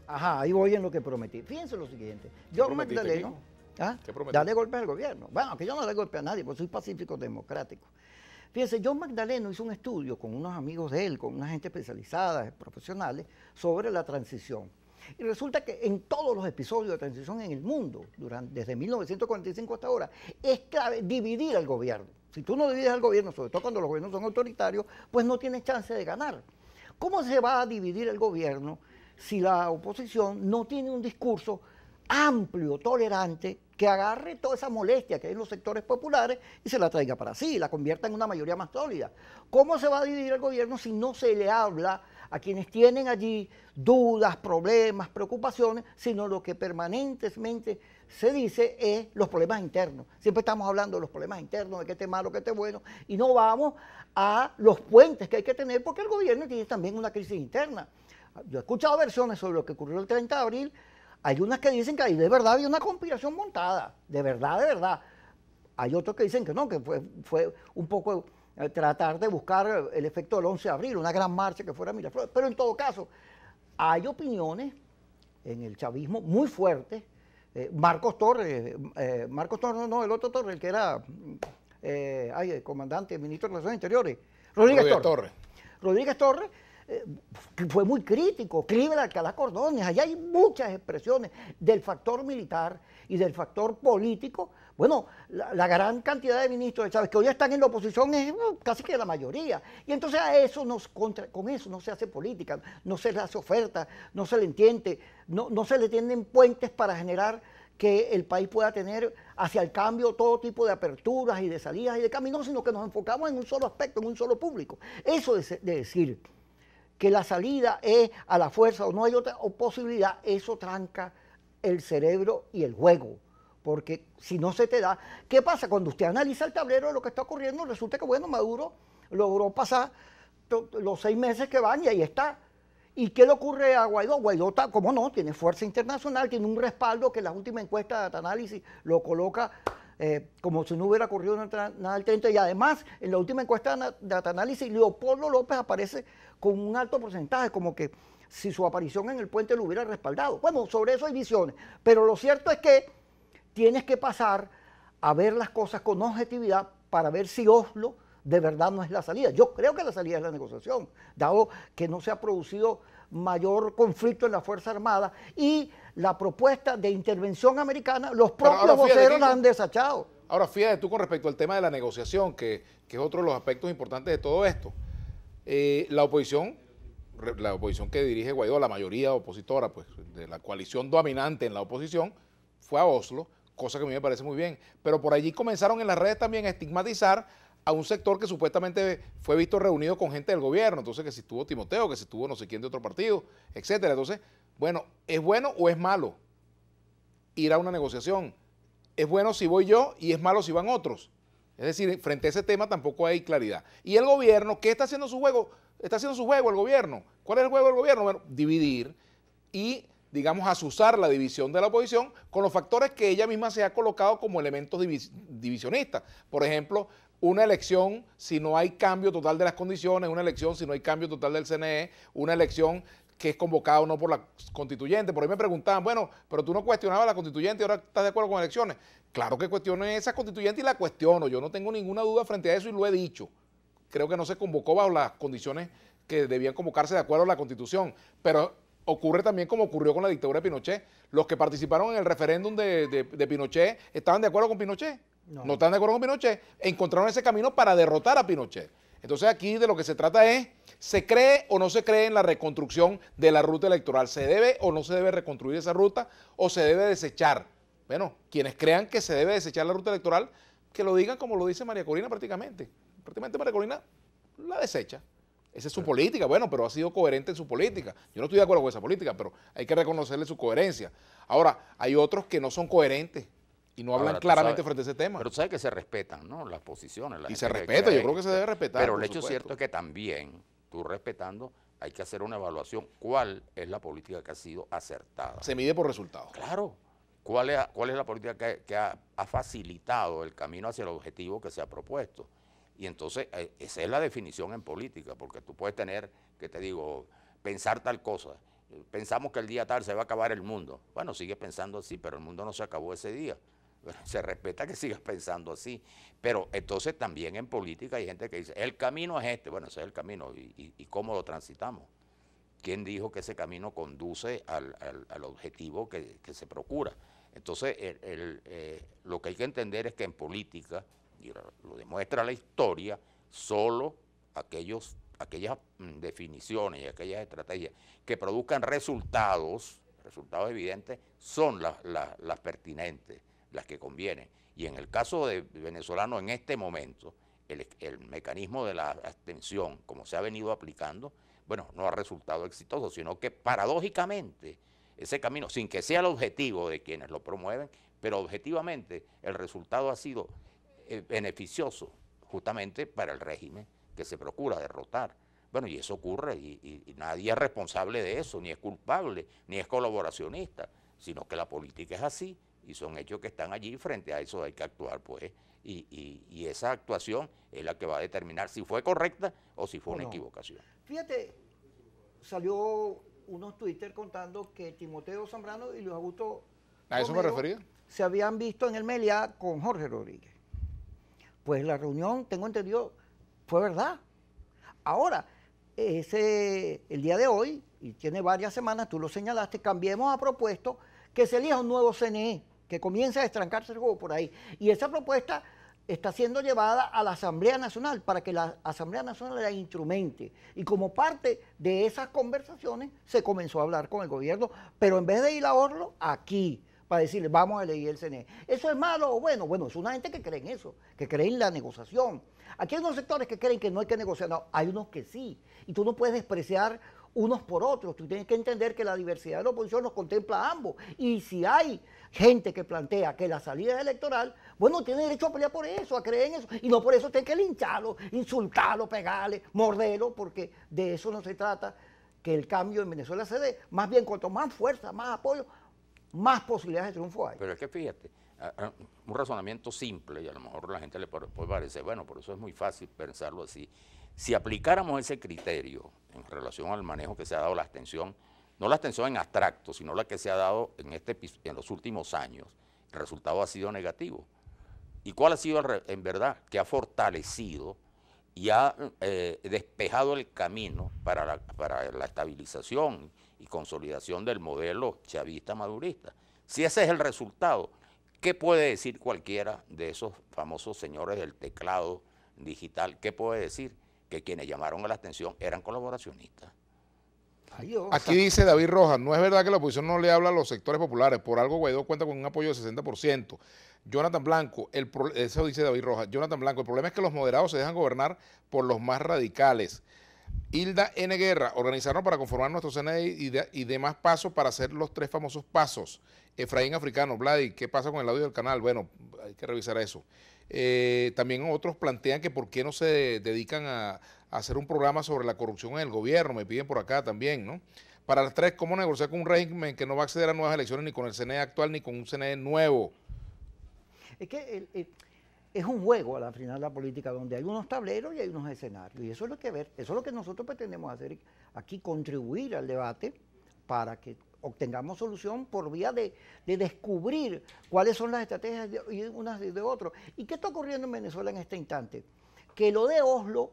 Ajá, ahí voy en lo que prometí. Fíjense lo siguiente. John Magdaleno, ¿ah? ¿Qué prometiste? Darle golpes al gobierno. Bueno, que yo no le golpe a nadie, porque soy pacífico democrático. Fíjense, John Magdaleno hizo un estudio con unos amigos de él, con una gente especializada, profesionales, sobre la transición. Y resulta que en todos los episodios de transición en el mundo, desde 1945 hasta ahora, es clave dividir al gobierno. Si tú no divides al gobierno, sobre todo cuando los gobiernos son autoritarios, pues no tienes chance de ganar. ¿Cómo se va a dividir el gobierno si la oposición no tiene un discurso amplio, tolerante, que agarre toda esa molestia que hay en los sectores populares y se la traiga para sí, la convierta en una mayoría más sólida? ¿Cómo se va a dividir el gobierno si no se le habla a quienes tienen allí dudas, problemas, preocupaciones, sino lo que permanentemente se dice es los problemas internos? Siempre estamos hablando de los problemas internos, de qué esté malo, qué esté bueno, y no vamos a los puentes que hay que tener, porque el gobierno tiene también una crisis interna. Yo he escuchado versiones sobre lo que ocurrió el 30 de abril, hay unas que dicen que ahí de verdad había una conspiración montada, de verdad, de verdad. Hay otros que dicen que no, que fue un poco tratar de buscar el efecto del 11 de abril, una gran marcha que fuera Miraflores. Pero en todo caso, hay opiniones en el chavismo muy fuertes. Marcos Torres, no, el otro Torres, el que era el comandante, ministro de Relaciones Interiores, Rodríguez Torres. Rodríguez Torres fue muy crítico, Clive de Alcalá Cordones, allá hay muchas expresiones del factor militar y del factor político. Bueno, la gran cantidad de ministros de Chávez que hoy están en la oposición es casi que la mayoría. Y entonces a eso con eso no se hace política, no se le hace oferta, no se le entiende, no se le tienden puentes para generar que el país pueda tener hacia el cambio todo tipo de aperturas y de salidas y de caminos, sino que nos enfocamos en un solo aspecto, en un solo público. Eso de decir que la salida es a la fuerza o no hay otra posibilidad, eso tranca el cerebro y el juego. Porque si no se te da, ¿qué pasa? Cuando usted analiza el tablero de lo que está ocurriendo, resulta que, bueno, Maduro logró pasar los 6 meses que van y ahí está. ¿Y qué le ocurre a Guaidó? Guaidó, como no, tiene fuerza internacional, tiene un respaldo que la última encuesta de Data-Análisis lo coloca como si no hubiera ocurrido nada del 30, y además en la última encuesta de Data-Análisis Leopoldo López aparece con un alto porcentaje, como que si su aparición en el puente lo hubiera respaldado. Bueno, sobre eso hay visiones, pero lo cierto es que tienes que pasar a ver las cosas con objetividad para ver si Oslo de verdad no es la salida. Yo creo que la salida es la negociación, dado que no se ha producido mayor conflicto en la Fuerza Armada y la propuesta de intervención americana, los propios voceros la han desechado. Ahora, fíjate tú con respecto al tema de la negociación, que es otro de los aspectos importantes de todo esto. La oposición que dirige Guaidó, la mayoría opositora, pues, de la coalición dominante en la oposición, fue a Oslo, cosa que a mí me parece muy bien. Pero por allí comenzaron en las redes también a estigmatizar a un sector que supuestamente fue visto reunido con gente del gobierno, entonces que si estuvo Timoteo, que si estuvo no sé quién de otro partido, etcétera. Entonces, bueno, ¿es bueno o es malo ir a una negociación? Es bueno si voy yo y es malo si van otros. Es decir, frente a ese tema tampoco hay claridad. Y el gobierno, ¿qué está haciendo su juego? Está haciendo su juego el gobierno. ¿Cuál es el juego del gobierno? Bueno, dividir y, digamos, azuzar la división de la oposición con los factores que ella misma se ha colocado como elementos divisionistas. Por ejemplo, una elección si no hay cambio total de las condiciones, una elección si no hay cambio total del CNE, una elección que es convocada o no por la constituyente. Por ahí me preguntaban, bueno, pero tú no cuestionabas la constituyente y ahora estás de acuerdo con elecciones. Claro que cuestiono esa constituyente y la cuestiono. Yo no tengo ninguna duda frente a eso y lo he dicho. Creo que no se convocó bajo las condiciones que debían convocarse de acuerdo a la Constitución. Pero ocurre también como ocurrió con la dictadura de Pinochet. Los que participaron en el referéndum de Pinochet estaban de acuerdo con Pinochet. No están de acuerdo con Pinochet. Encontraron ese camino para derrotar a Pinochet. Entonces aquí de lo que se trata es, ¿se cree o no se cree en la reconstrucción de la ruta electoral? ¿Se debe o no se debe reconstruir esa ruta o se debe desechar? Bueno, quienes crean que se debe desechar la ruta electoral, que lo digan como lo dice María Corina prácticamente. Prácticamente María Corina la desecha. Esa es su política, bueno, pero ha sido coherente en su política. Yo no estoy de acuerdo con esa política, pero hay que reconocerle su coherencia. Ahora, hay otros que no son coherentes y no hablan claramente frente a ese tema. Pero tú sabes que se respetan, ¿no? Las posiciones. Y se respeta, yo creo que se debe respetar. Pero el hecho cierto es que también, tú respetando, hay que hacer una evaluación. ¿Cuál es la política que ha sido acertada? Se mide por resultados. Claro. ¿Cuál es la política que ha facilitado el camino hacia el objetivo que se ha propuesto? Y entonces, esa es la definición en política, porque tú puedes tener, que te digo, pensar tal cosa pensamos que el día tal se va a acabar el mundo. Bueno, sigues pensando así, pero el mundo no se acabó ese día. Bueno, se respeta que sigas pensando así. Pero entonces también en política hay gente que dice, el camino es este. Bueno, ese es el camino. ¿Y cómo lo transitamos? ¿Quién dijo que ese camino conduce al objetivo que se procura? Entonces, lo que hay que entender es que en política, y lo demuestra la historia, solo aquellas definiciones y aquellas estrategias que produzcan resultados evidentes, son las pertinentes, las que convienen. Y en el caso de venezolano, en este momento, el mecanismo de la abstención, como se ha venido aplicando, bueno, no ha resultado exitoso, sino que paradójicamente ese camino, sin que sea el objetivo de quienes lo promueven, pero objetivamente el resultado ha sido beneficioso justamente para el régimen que se procura derrotar. Bueno, y eso ocurre y nadie es responsable de eso, ni es culpable, ni es colaboracionista, sino que la política es así y son hechos que están allí, frente a eso hay que actuar, pues, y esa actuación es la que va a determinar si fue correcta o si fue una equivocación. Fíjate, salió unos Twitter contando que Timoteo Zambrano y Luis Augusto ¿A eso me refería? Se habían visto en el Meliá con Jorge Rodríguez. Pues la reunión, tengo entendido, fue verdad. Ahora, el día de hoy, y tiene varias semanas, tú lo señalaste, Cambiemos ha propuesto que se elija un nuevo CNE, que comience a destrancarse el juego por ahí. Y esa propuesta está siendo llevada a la Asamblea Nacional para que la Asamblea Nacional la instrumente. Y como parte de esas conversaciones se comenzó a hablar con el gobierno, pero en vez de ir a Orlo, aquí, para decirle, vamos a elegir el CNE. ¿Eso es malo o bueno? Bueno, es una gente que cree en eso, que cree en la negociación. Aquí hay unos sectores que creen que no hay que negociar, no, hay unos que sí. Y tú no puedes despreciar unos por otros. Tú tienes que entender que la diversidad de la oposición los contempla a ambos. Y si hay gente que plantea que la salida es electoral, bueno, tiene derecho a pelear por eso, a creer en eso. Y no por eso tienen que lincharlo, insultarlo, pegarle, morderlo, porque de eso no se trata, que el cambio en Venezuela se dé. Más bien, cuanto más fuerza, más apoyo, más posibilidades de triunfo hay. Pero es que fíjate, un razonamiento simple, y a lo mejor a la gente le puede parecer, bueno, por eso es muy fácil pensarlo así. Si aplicáramos ese criterio en relación al manejo que se ha dado la abstención, no la abstención en abstracto, sino la que se ha dado en los últimos años, el resultado ha sido negativo. ¿Y cuál ha sido en verdad? Que ha fortalecido y ha despejado el camino para la estabilización y consolidación del modelo chavista madurista. Si ese es el resultado, ¿qué puede decir cualquiera de esos famosos señores del teclado digital? ¿Qué puede decir? Que quienes llamaron a la abstención eran colaboracionistas. Aquí dice David Rojas, no es verdad que la oposición no le habla a los sectores populares, por algo Guaidó cuenta con un apoyo del 60%. Jonathan Blanco, eso dice David Rojas, Jonathan Blanco, el problema es que los moderados se dejan gobernar por los más radicales. Hilda N. Guerra, organizarnos para conformar nuestro CNE y demás pasos para hacer los 3 famosos pasos. Efraín Africano, Vladi, ¿qué pasa con el audio del canal? Bueno, hay que revisar eso. También otros plantean que por qué no se dedican a hacer un programa sobre la corrupción en el gobierno, me piden por acá también, ¿no? Para las 3, ¿cómo negociar con un régimen que no va a acceder a nuevas elecciones ni con el CNE actual ni con un CNE nuevo? Es que es un juego a la final de la política donde hay unos tableros y hay unos escenarios. Y eso es lo que ver, eso es lo que nosotros pretendemos hacer aquí, contribuir al debate para que obtengamos solución por vía de descubrir cuáles son las estrategias de unas de otras. ¿Y qué está ocurriendo en Venezuela en este instante? Que lo de Oslo,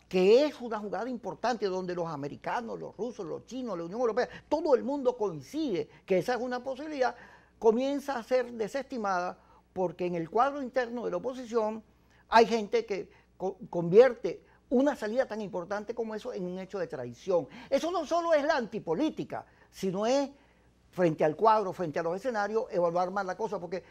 que es una jugada importante donde los americanos, los rusos, los chinos, la Unión Europea, todo el mundo coincide que esa es una posibilidad, comienza a ser desestimada porque en el cuadro interno de la oposición hay gente que convierte una salida tan importante como eso en un hecho de traición. Eso no solo es la antipolítica, sino es frente al cuadro, frente a los escenarios, evaluar más la cosa, porque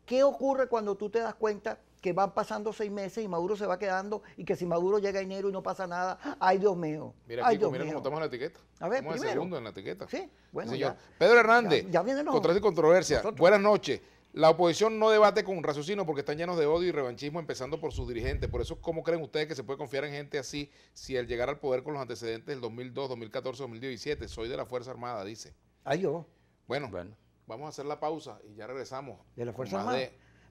¿qué ocurre cuando tú te das cuenta que van pasando 6 meses y Maduro se va quedando y que si Maduro llega a enero y no pasa nada, ¡ay, Dios mío! Mira, ay, Kiko, Dios mira mío. cómo estamos en la etiqueta. A ver, estamos en segundo en la etiqueta. Sí, bueno, sí, señor. ya. Pedro Hernández, Ya viene Contraste y Controversia. Nosotros. Buenas noches. La oposición no debate con raciocinio porque están llenos de odio y revanchismo, empezando por sus dirigentes. Por eso, ¿cómo creen ustedes que se puede confiar en gente así si al llegar al poder con los antecedentes del 2002, 2014, 2017? Soy de la Fuerza Armada, dice. Ay, yo. Bueno, vamos a hacer la pausa y ya regresamos. De la Fuerza Armada.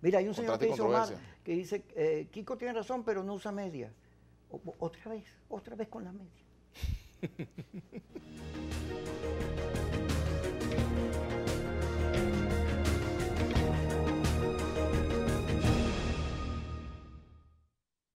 Mira, hay un señor que Contraste y dice, Omar, que dice, Kiko tiene razón, pero no usa medias. Otra vez con las medias.